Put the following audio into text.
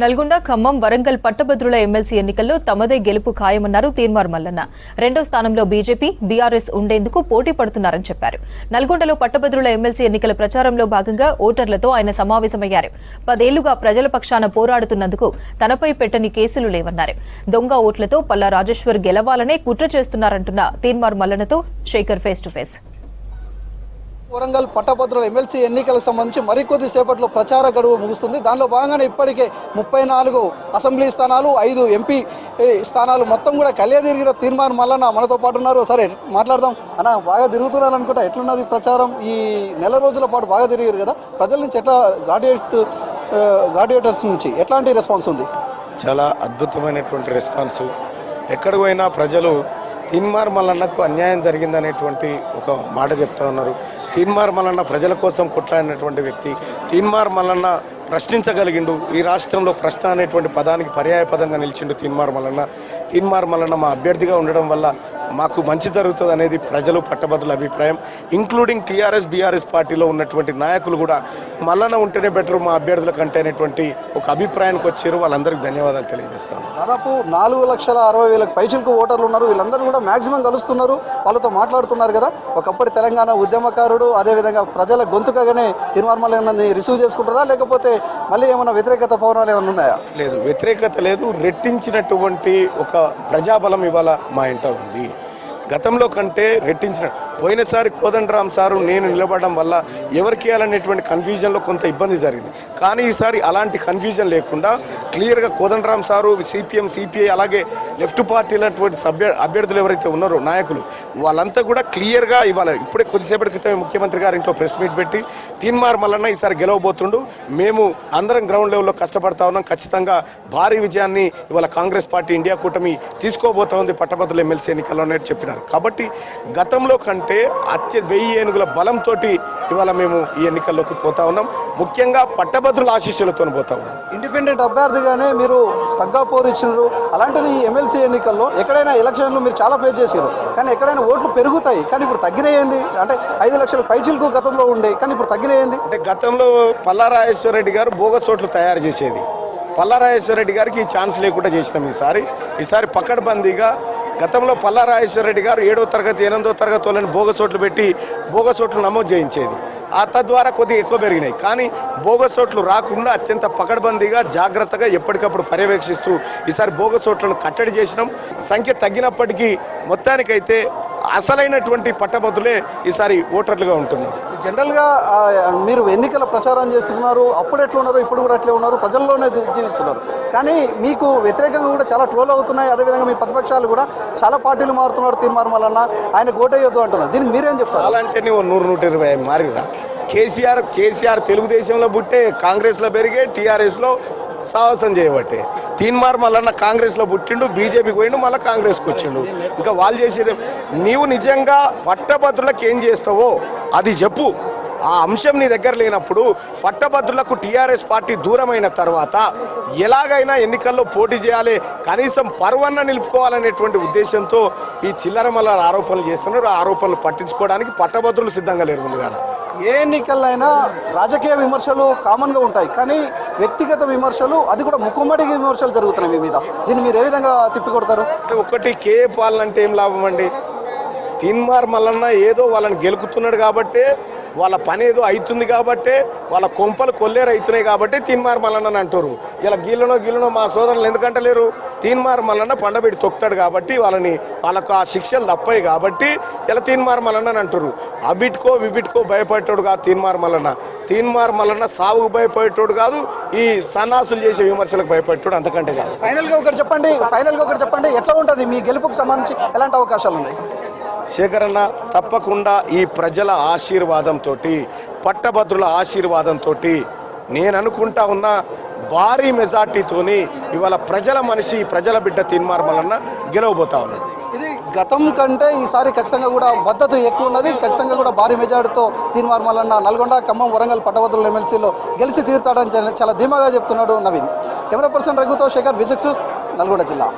నల్గొండ, ఖమ్మం, వరంగల్ పట్టభద్రుల ఎమ్మెల్సీ ఎన్నికల్లో తమదే గెలుపు ఖాయమన్నారు తీన్మార్ మల్లన్న. రెండో స్థానంలో బీజేపీ, బీఆర్ఎస్ ఉండేందుకు పోటీ పడుతున్నారని చెప్పారు. నల్గొండలో పట్టభద్రుల ఎమ్మెల్సీ ఎన్నికల ప్రచారంలో భాగంగా ఓటర్లతో ఆయన సమావేశమయ్యారు. 10 ఏళ్లుగా ప్రజల పక్షాన పోరాడుతున్నందుకు తనపై పెట్టని కేసులు లేవన్నారు. దొంగ ఓట్లతో పల్లా రాజేశ్వర్ గెలవాలనే కుట్ర చేస్తున్నారంటున్న తీన్మార్ మల్లన్నతో Shekhar face to face. Warangal పట్టభద్రుల ఎమ్మెల్సీ ఎన్నికలకు సంబంధించి మరికొద్ది సేపట్లో ప్రచార గడువు ముగుస్తుంది. దానిలో భాగంగానే ఇప్పటికే 34 అసెంబ్లీ స్థానాలు, 5 ఎంపీ స్థానాలు మొత్తం కూడా కలియదిరిగిన తీన్మార్ మల్లన్న మనతో పాటు ఉన్నారు. సరే మాట్లాడదాం అన్న. బాగా తిరుగుతున్నారు అనుకుంటా. ఎట్లున్నది ప్రచారం? ఈ నెల రోజుల పాటు బాగా తిరిగారు కదా, ప్రజల నుంచి ఎట్లా గ్రాడ్యుయేటర్స్ నుంచి ఎట్లాంటి రెస్పాన్స్ ఉంది? చాలా అద్భుతమైనటువంటి రెస్పాన్సు. ఎక్కడికి పోయినా ప్రజలు తీన్మార్ మల్లన్నకు అన్యాయం జరిగిందనేటువంటి ఒక మాట చెప్తా ఉన్నారు. తీన్మార్ మల్లన్న ప్రజల కోసం కొట్లాడినటువంటి వ్యక్తి. తీన్మార్ మల్లన్న ప్రశ్నించగలిగిండు. ఈ రాష్ట్రంలో ప్రశ్న అనేటువంటి పదానికి పర్యాయపదంగా నిలిచిండు తీన్మార్ మల్లన్న. తీన్మార్ మల్లన్న మా అభ్యర్థిగా ఉండడం వల్ల మాకు మంచి జరుగుతుంది అనేది ప్రజలు పట్టభద్రుల అభిప్రాయం. ఇంక్లూడింగ్ టీఆర్ఎస్, బీఆర్ఎస్ పార్టీలో ఉన్నటువంటి నాయకులు కూడా మల్లన్న ఉంటేనే బెటర్ మా అభ్యర్థుల కంటే అనేటువంటి ఒక అభిప్రాయానికి వచ్చారు. వాళ్ళందరికీ ధన్యవాదాలు తెలియజేస్తాను. దాదాపు 4,60,000 పైచిలకు ఓటర్లు ఉన్నారు. వీళ్ళందరూ కూడా మ్యాక్సిమం కలుస్తున్నారు, వాళ్ళతో మాట్లాడుతున్నారు కదా. ఒకప్పటి తెలంగాణ ఉద్యమకారుడు, అదేవిధంగా ప్రజల గొంతుకగానే తీన్మార్ మల్లన్నని రిసీవ్ చేసుకుంటారా, లేకపోతే మళ్ళీ ఏమైనా వ్యతిరేకత పవనాలు ఏమైనా ఉన్నాయా? లేదు, వ్యతిరేకత లేదు. రెట్టించినటువంటి ఒక ప్రజాబలం ఇవాళ మా ఇంట ఉంది. గతంలో కంటే రెట్టించిన. పోయినసారి కోదండరామ్ సారు నేను నిలబడడం వల్ల ఎవరికి వేయాలనేటువంటి కన్ఫ్యూజన్లో కొంత ఇబ్బంది జరిగింది. కానీ ఈసారి అలాంటి కన్ఫ్యూజన్ లేకుండా క్లియర్గా కోదండరామ్ సారు, సిపిఎం, సిపిఐ, అలాగే లెఫ్ట్ పార్టీలటువంటి అభ్యర్థులు ఎవరైతే ఉన్నారో నాయకులు, వాళ్ళంతా కూడా క్లియర్గా ఇవాళ ఇప్పుడే కొద్దిసేపటి క్రితమే ముఖ్యమంత్రి గారు ఇంట్లో ప్రెస్ మీట్ పెట్టి తీన్మార్ మల్లన్న ఈసారి గెలవబోతుండు, మేము అందరం గ్రౌండ్ లెవెల్లో కష్టపడతా ఉన్నాం, ఖచ్చితంగా భారీ విజయాన్ని ఇవాళ కాంగ్రెస్ పార్టీ, ఇండియా కూటమి తీసుకోబోతా ఉంది పట్టభద్రుల ఎమ్మెల్సీ ఎన్నికల్లో అనేది చెప్పినారు. కాబట్టి గతంలో కంటే 1000 ఏనుగుల బలంతో ఇవాళ మేము ఈ ఎన్నికల్లోకి పోతా ఉన్నాం. ముఖ్యంగా పట్టభద్రుల ఆశీస్సులతో పోతా ఉన్నాం. ఇండిపెండెంట్ అభ్యర్థిగానే మీరు తగ్గా పోరు ఇచ్చినారు. అలాంటిది ఈ ఎమ్మెల్సీ ఎన్నికల్లో ఎక్కడైనా ఎలక్షన్లు మీరు చాలా ఫేస్ చేశారు, కానీ ఎక్కడైనా ఓట్లు పెరుగుతాయి, కానీ ఇప్పుడు తగ్గినాయింది. అంటే 5 లక్షల పైచిలకు గతంలో ఉండే, కానీ ఇప్పుడు తగ్గినాయింది. అంటే గతంలో పల్లా రాజేశ్వర రెడ్డి గారు బోగస్ ఓట్లు తయారు చేసేది. పల్లా రాజేశ్వర రెడ్డి గారికి ఈ ఛాన్స్ లేకుండా చేసినాం. ఈసారి పకడ్బందీగా గతంలో పల్లా రాజేశ్వర రెడ్డి గారు 7వ తరగతి 8వ తరగతి వాళ్ళని బోగస్ ఓట్లు పెట్టి బోగస్ ఓట్లు నమోదు చేయించేది. తద్వారా కొద్దిగా ఎక్కువ పెరిగినాయి. కానీ బోగస్ ఓట్లు రాకుండా అత్యంత పకడ్బందీగా జాగ్రత్తగా ఎప్పటికప్పుడు పర్యవేక్షిస్తూ ఈసారి బోగస్ ఓట్లను కట్టడి చేసినాం. సంఖ్య తగ్గినప్పటికీ మొత్తానికైతే అసలైనటువంటి పట్టభద్రులే ఈసారి ఓటర్లుగా ఉంటున్నారు. జనరల్గా మీరు ఎన్నికల ప్రచారం చేస్తున్నారు, అప్పుడు ఎట్లా ఉన్నారు, ఇప్పుడు కూడా అట్లే ఉన్నారు, ప్రజల్లోనే జీవిస్తున్నారు. కానీ మీకు వ్యతిరేకంగా కూడా చాలా ట్రోల్ అవుతున్నాయి. అదేవిధంగా మీ ప్రతిపక్షాలు కూడా చాలా పార్టీలు మారుతున్నారు. తీన్మార్ మల్లన్న ఆయన ఓటేయొద్దు అంటున్నారు. దీనికి మీరేం చెప్తారు? అలాంటి 100-120 మారిరా. కేసీఆర్ తెలుగుదేశంలో పుట్టే, కాంగ్రెస్లో పెరిగే, టీఆర్ఎస్లో సాహసం చేయబట్టే. తీన్మార్ మల్లన్న కాంగ్రెస్లో పుట్టిండు, బీజేపీకి పోయిండు, మళ్ళీ కాంగ్రెస్కి వచ్చిండు. ఇంకా వాళ్ళు చేసేది, నీవు నిజంగా పట్టభద్రులకు ఏం చేస్తావో అది చెప్పు. ఆ అంశం నీ దగ్గర లేనప్పుడు పట్టభద్రులకు టీఆర్ఎస్ పార్టీ దూరమైన తర్వాత ఎలాగైనా ఎన్నికల్లో పోటీ చేయాలి, కనీసం పరువన్న నిలుపుకోవాలనేటువంటి ఉద్దేశంతో ఈ చిల్లర మల్లర ఆరోపణలు చేస్తున్నారు. ఆ ఆరోపణలు పట్టించుకోవడానికి పట్టభద్రులు సిద్ధంగా లేరు. ముందుగా ఏ ఎన్నికలైనా రాజకీయ విమర్శలు కామన్గా ఉంటాయి, కానీ వ్యక్తిగత విమర్శలు, అది కూడా ముక్కుమ్మడి విమర్శలు జరుగుతున్నాయి మీ మీద. దీన్ని మీరు ఏ విధంగా తిప్పికొడతారు? ఒకటి పాలన అంటే ఏం లాభం అండి? తీన్మార్ మల్లన్న ఏదో వాళ్ళని గెలుకుతున్నాడు కాబట్టే, వాళ్ళ పని ఏదో అవుతుంది కాబట్టే, వాళ్ళ కొంపలు కొల్లేరు అవుతున్నాయి కాబట్టి తీన్మార్ మల్లన్న అంటారు. ఇలా గీళ్ళనో మా సోదరులు ఎందుకంటే లేరు. తీన్మార్ మల్లన్న పండబెట్టి తొక్కుతాడు కాబట్టి వాళ్ళకు ఆ శిక్షలు తప్పాయి కాబట్టి ఇలా తీన్మార్ మల్లన్న అంటారు. అబిట్కో విబిట్కో భయపడేటోడు కాదు తీన్మార్ మల్లన్న. తీన్మార్ మల్లన్న సావుకు భయపడేటోడు కాదు, ఈ సన్నాసులు చేసే విమర్శలకు భయపడేటోడు, అంతకంటే కాదు. ఫైనల్గా ఒకటి చెప్పండి, ఎట్లా ఉంటుంది మీ గెలుపుకు సంబంధించి? ఎలాంటి అవకాశాలు ఉన్నాయి? శేఖరన్న, తప్పకుండా ఈ ప్రజల ఆశీర్వాదంతో, పట్టభద్రుల ఆశీర్వాదంతో, నేను అనుకుంటా ఉన్న భారీ మెజార్టీతోని ఇవాళ ప్రజల మనిషి, ప్రజల బిడ్డ తీన్మార్ మల్లన్న గెలవబోతా ఉన్నాడు. ఇది గతం కంటే ఈసారి ఖచ్చితంగా కూడా మద్దతు ఎక్కువ ఉన్నది. ఖచ్చితంగా కూడా భారీ మెజార్టీతో తీన్మార్ మల్లన్న నల్గొండ, ఖమ్మం, వరంగల్ పట్టభద్రుల ఎమ్మెల్సీలో గెలిచి తీరుతాడని చాలా ధీమాగా చెప్తున్నాడు నవీన్. కెమెరా పర్సన్ రఘుతో శేఖర్, V6 న్యూస్, నల్గొండ జిల్లా.